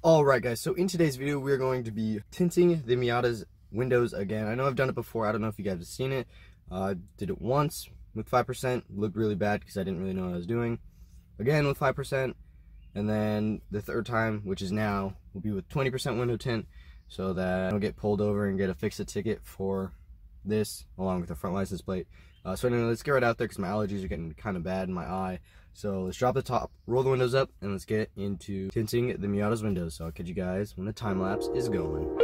Alright guys, so in today's video we're going to be tinting the Miata's windows again. I know I've done it before, I don't know if you guys have seen it. I did it once with 5%, looked really bad because I didn't really know what I was doing. Again with 5%, and then the third time, which is now, will be with 20% window tint, so that I don't get pulled over and get a fix-it ticket for this, along with the front license plate. So anyway, let's get right out there because my allergies are getting kind of bad in my eye. So let's drop the top, roll the windows up, and let's get into tinting the Miata's windows. So I'll catch you guys when the time lapse is going.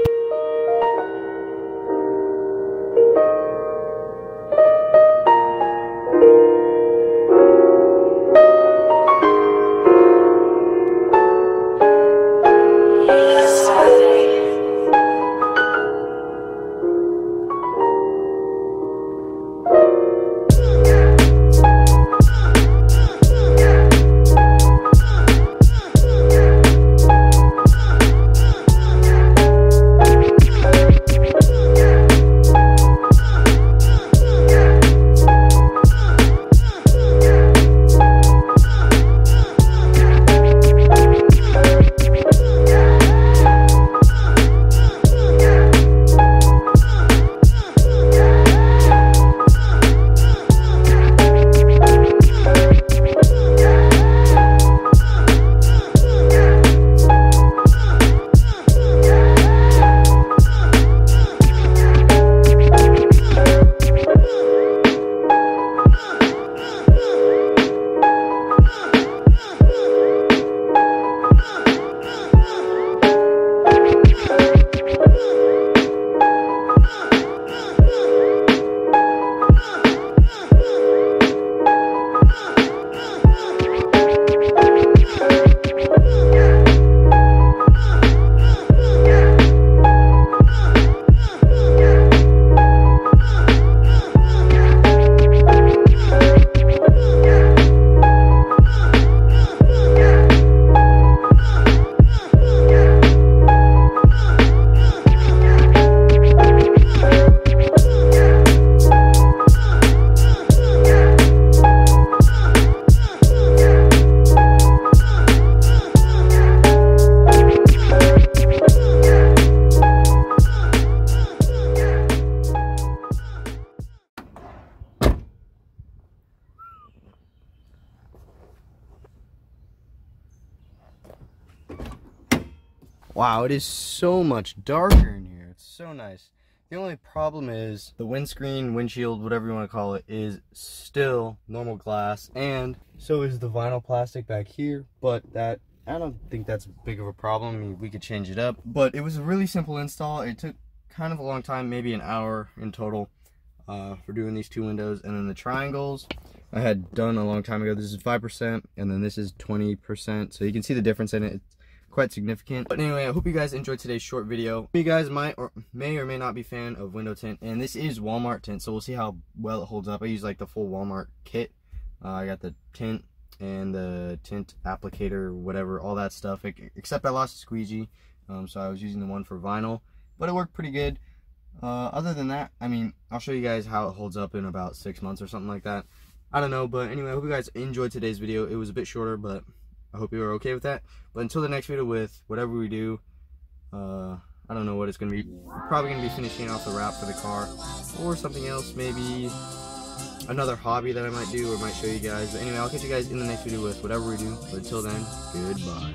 Wow, it is so much darker in here. It's so nice. The only problem is the windscreen, windshield, whatever you want to call it, is still normal glass, and so is the vinyl plastic back here, but that, I don't think that's big of a problem. I mean, we could change it up, but it was a really simple install. It took kind of a long time, maybe an hour in total, for doing these two windows. And then the triangles I had done a long time ago. This is 5%, and then this is 20%, so you can see the difference in it. It's quite significant. But anyway, I hope you guys enjoyed today's short video. You guys may or may not be a fan of window tint, and this is Walmart tint, so we'll see how well it holds up. I use like the full Walmart kit. I got the tint and the tint applicator, whatever, all that stuff, except I lost a squeegee, so I was using the one for vinyl, but it worked pretty good. Other than that, I mean, I'll show you guys how it holds up in about 6 months or something like that. I don't know, but anyway, I hope you guys enjoyed today's video. It was a bit shorter, but I hope you are okay with that. But until the next video with whatever we do, I don't know what it's going to be. Probably going to be finishing off the wrap for the car, or something else, maybe another hobby that I might do or might show you guys. But anyway, I'll catch you guys in the next video with whatever we do. But until then, goodbye.